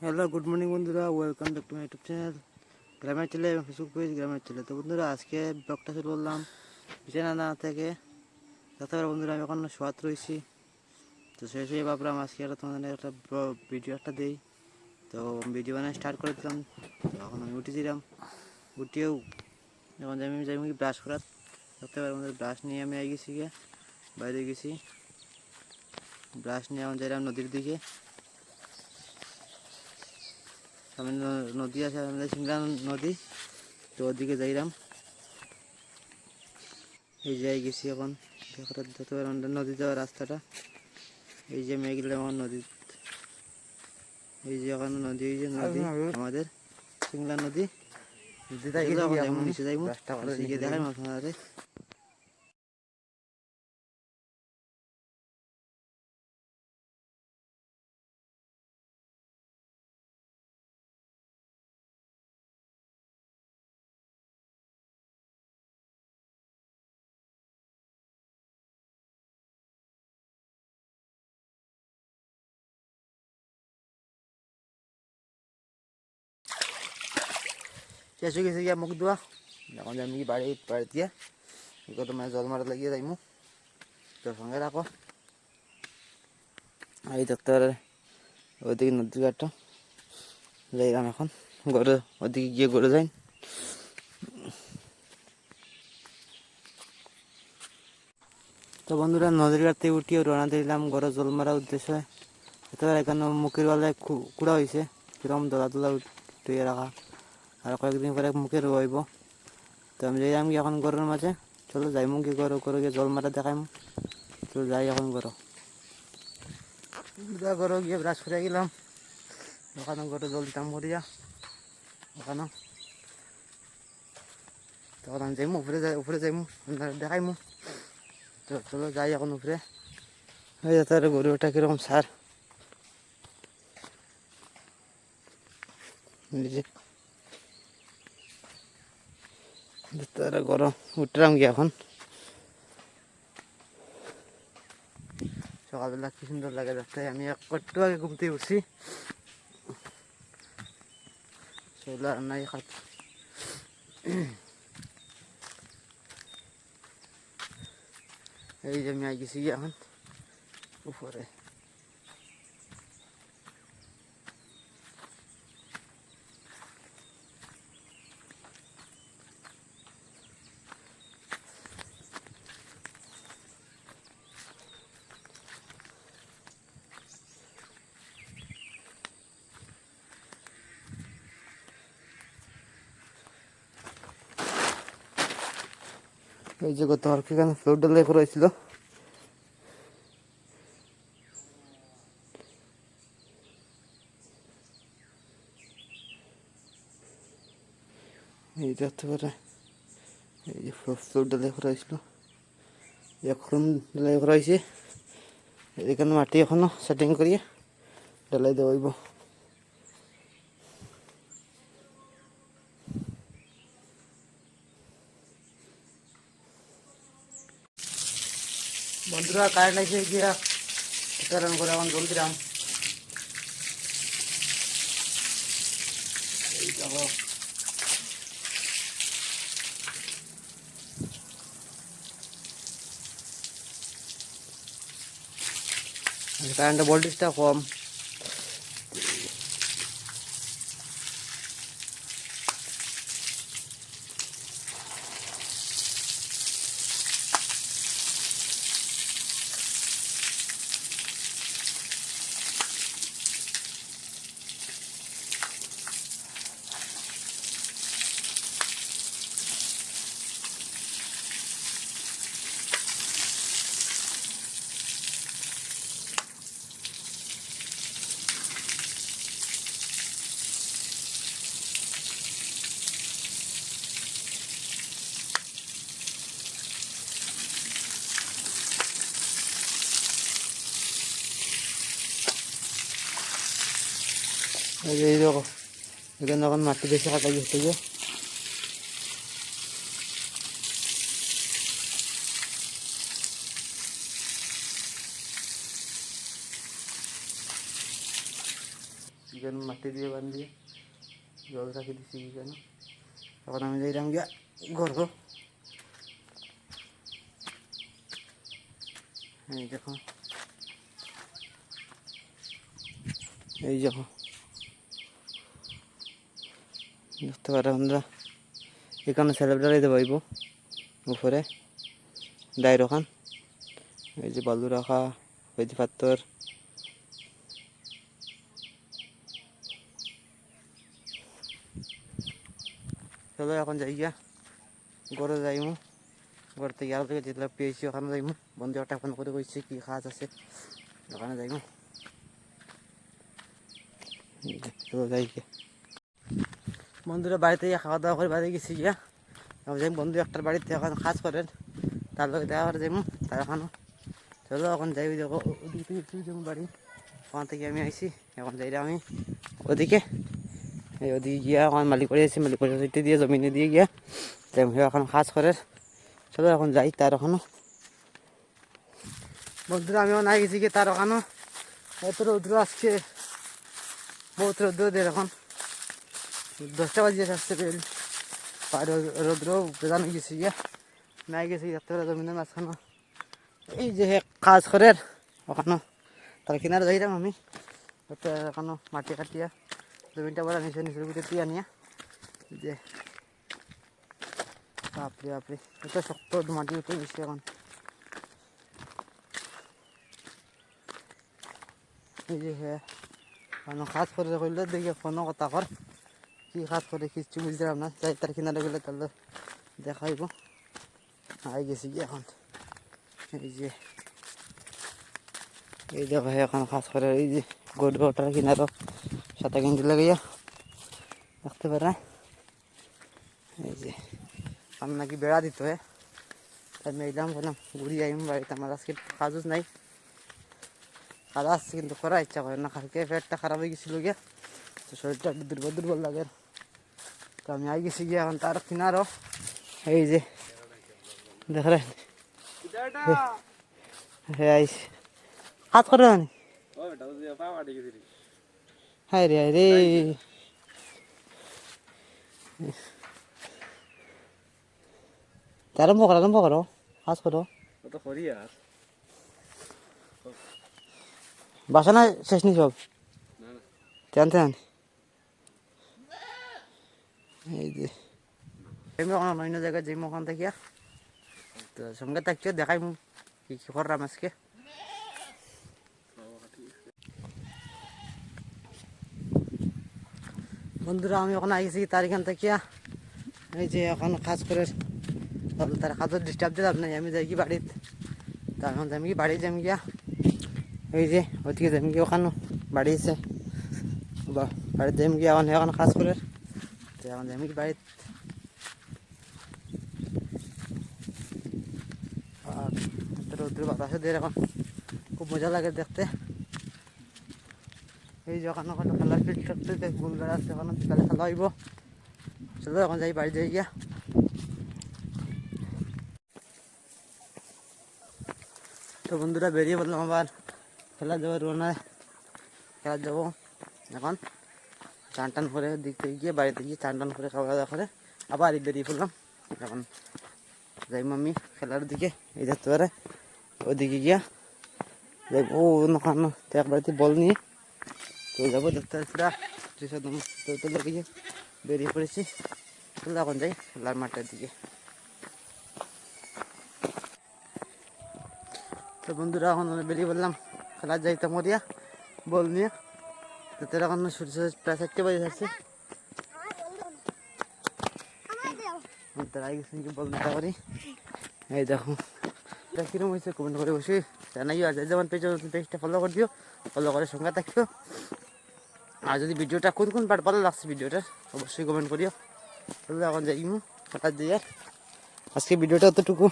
Hello good morning বন্ধুরা, welcome back to my YouTube channel গ্রামের ছেলে এবং ফেসবুক পেজ গ্রামের ছেলে। তো বন্ধুরা, আজকে ব্লগটা শুরু করলাম বিছানা না থেকে। তারপরে বন্ধুরা, আমি এখন শোয়াত রয়েছি। তো সেই ভাবলাম আজকে তোমাদের একটা ভিডিও একটা দিই। তো ভিডিও বানায় স্টার্ট করে দিলাম। তো এখন আমি উঠেছিলাম, উঠেও এখন যাই ব্রাশ করার। তারপরে আমাদের ব্রাশ নিয়ে আমি গেছি গিয়ে বাইরে গেছি। ব্রাশ নিয়ে এখন যাইলাম নদীর দিকে। সামনে নদী আছে, আমাদের সিংড়া নদী। তো ওদিকে যাইলাম, এই যে গেছি এখন। দেখতে আমাদের নদী যাওয়ার রাস্তাটা, এই যে মেঘলা আমার নদী। এই যে এখন নদী, এই যে নদী আমাদের সিংলা নদী। এখন যাইমু নিচে যাইমু, নিচে দেখাই আপনাদের। শেষ হয়ে গেছে গিয়া মুখ ধোয়া। এখন আমি বাড়িতে গিয়ে তোমার জল মারা লাগিয়ে যাইমু। তো সঙ্গে রাখো। এই দেখতে পারে ওইদিকে নদীর ঘাটটা যাইলাম এখন গড়ে, ওদিকে গিয়ে গড়ে যাই। তো বন্ধুরা, নদীর ঘাট থেকে উঠিয়ে রওনা দিলাম গড়ে জল মারার উদ্দেশ্যে। এবার এখানে মুখের বেলায় কুড়া হয়েছে, কিরকম দলা দলা উঠিয়ে রাখা। আর কয়েকদিন পরে মুখে রইব। তো আমি যাইলাম কি এখন গরুর মাঝে। চলো যাইমু কি গরু গিয়ে জল মারা দেখাইমু। তো যাই এখন গরু গিয়ে ব্রাশ করে গেলাম। ওখানে গরু জল দিতাম করিয়া ওখানে। তখন আমি যাইমু উপরে যাইমু, দেখাইমু। তো চলো যাই এখন উপরে। হয়ে যেতে আর গরুটা কিরকম সার নিজে গরম উঠলাম গিয়ে এখন। সকালবেলা কি সুন্দর লাগে দেখতে। আমি একটু আগে ঘুম থেকে উঠছি, সেগুলো আর নাই খাত। এই যে আমি গেছি এখন উপরে। এই যে গত আর এখানে ফ্লোর ডালাই করা হয়েছিল। এই দেখতে পারে, এই যে ফ্লোর ডালাই করা হয়েছিল, এখন ডালাই করা হয়েছে। এখানে মাটি এখনো সেটিং করিয়ে ডালাই দেওয়া হইব। বন্ধুরা, কারেন্ট আছে গিয়া কারণ করে এখন জল দিলাম। এই দেখো কারেন্টের ভোল্টেজটা কম। এই দেখো এখানে এখন মাটি বেশি কাটা গেছে যে। চিকেন মাটি দিয়ে বান্ধিয়ে জল রাখি দিচ্ছি কেন। এখন আমি যাইলাম গিয়া গরব। এই দেখো, এই দেখো দেখতে পারো বন্ধুরা, এখানে সেলিব্রেট দিতে পারবো উপরে ডাই রখান। এই যে বালু রাখা, ওই যে পাত্তর। চলো এখন যাই গিয়া ঘরে যাইমু। ঘর থেকে আর থেকে যেগুলো পেয়েছি ওখানে যাইমু। বন্ধু একটা ফোন করে কইছে কি কাজ আছে, ওখানে যাইমু। চলো যাই গিয়া। বন্ধুরা বাড়িতে গিয়ে খাওয়া দাওয়া করে বাড়ি গেছি গিয়া। যাই বন্ধু একটার বাড়িতে এখন কাজ করেন, তার লোক দেখা করে যাইমু তার এখনও। চলো এখন যাই, ওই দেখো ওদিক থেকে একটু যাবো বাড়ি, ওখান থেকে আমি আইছি। এখন যাই আমি ওদিকে, এই ওদিকে গিয়া এখন মালিক করে আছি, মালিক করে দিয়ে জমিনে দিয়ে গিয়া যাই এখন কাজ করে। চলো এখন যাই তার ওখানো। বন্ধুরা আমিও নাই গেছি গিয়ে তার ওখানো। এত রৌদ্র আসছে, বহুত রৌদ্র দেয় এখন। 10টা বাজিয়ে আসছে বেল, আর রৌদ্র বেদানো গেছি গিয়া নাই গেছি দেখতে পারে জমিনের মাঝখানো। এই যে কাজ করে ওখানো, তার কিনারে যাইলাম আমি। এখনো মাটি কাটিয়া জমিনটা বড় নিচে নিচের ভিতরে দিয়ে আনিয়া। যে বাপরে বাপরে, এটা শক্ত মাটি উঠে গেছে এখন। এই যে হ্যাঁ কাজ করে করলে দেখি কোনো কথা কর, কি কাজ করে কিছু বুঝলাম না। যাই তার কিনারে গেলে তাহলে দেখাইব। আই গেছি কি এখন, এই যে এই দেখো এখন কাজ করে। এই যে গোড ওটার কিনারও সাথে কিনতে লাগাইয়া দেখতে পারে। এই যে আমি নাকি বেড়া দিত হয়, তাই মেয়েলাম বললাম ঘুরি যাইম বাড়িতে। আমার আজকে কাজও নাই, কাজ আসছে কিন্তু করার ইচ্ছা করে না। কালকে পেটটা খারাপ হয়ে গেছিলো গিয়া, তো শরীরটা একটু দুর্বল দুর্বল লাগে। তো আমি আই গেছি গিয়া এখন তার কিনারও। এই যে দেখলেন হ্যাঁ আইস হাত করে জানি। হ্যাঁ রে রে, আরম্ভ করো কাজ করো। বাসা শেষ নি সব জানতে জানি। এই যে আমি অন্য জায়গায় যাই ওখান থেকে, তো সঙ্গে থাকছো দেখাই কি কি করলাম আজকে। বন্ধুরা আমি ওখানে আইছি তার এখান থেকে। এই যে এখন কাজ করে তার কাজের ডিস্টার্ব দিলাম নাই, আমি যাই কি বাড়িতে। তা এখন যাই কি বাড়ি যাই গিয়া। এই যে ওদিকে যাই গিয়ে ওখানে বাড়ি আছে, বাড়িতে যাই গিয়ে এখন কাজ করে। তো এখন যাই কি বাড়িতে। আর রৌদ্র বাতাসে দিয়ে এখন খুব মজা লাগে দেখতে। এই যে ওখানে ওখানে খেলার ফিল্ড থাকতে গুলগার আছে, ওখানে বিকালে খেলা হইব। চলো এখন যাই বাড়ি যাই গিয়া। তো বন্ধুরা বেরিয়ে বললাম আবার খেলা যাবো, রোনায় খেলা যাবো। এখন চান টান করে দিক থেকে গিয়ে বাড়িতে গিয়ে চান টান করে খাওয়া দাওয়া করে আবার বেরিয়ে পড়লাম। এখন যাই মাম্মি খেলার দিকে, এই দেখতে পারে ওইদিকে গিয়া যাই। ও ওখানে এক বাড়িতে বল নিয়ে তো যাবো দেখতে পাচ্ছি। তো গিয়ে বেরিয়ে পড়েছি। এখন যাই খেলার মাঠের দিকে। তো বন্ধুরা এখন বেরিয়ে বললাম খেলার যাইতে মরিয়া বল নিয়ে। তো তোরা এখন প্রায় 4টে বাজে থাকছে। তারাই গেছেন কি বল নিতে পারি। এই দেখো এটা কিরকম হয়েছে কমেন্ট করে বসে জানাইও। আর যেমন পেজটা ফলো করে দিও, ফলো করে সঙ্গে থাকিও। আর যদি ভিডিওটা কোন কোন পার্ট ভালো লাগছে ভিডিওটা অবশ্যই কমেন্ট করিও। তাহলে এখন যাই হঠাৎ দিয়ে আজকে ভিডিওটা অতটুকু।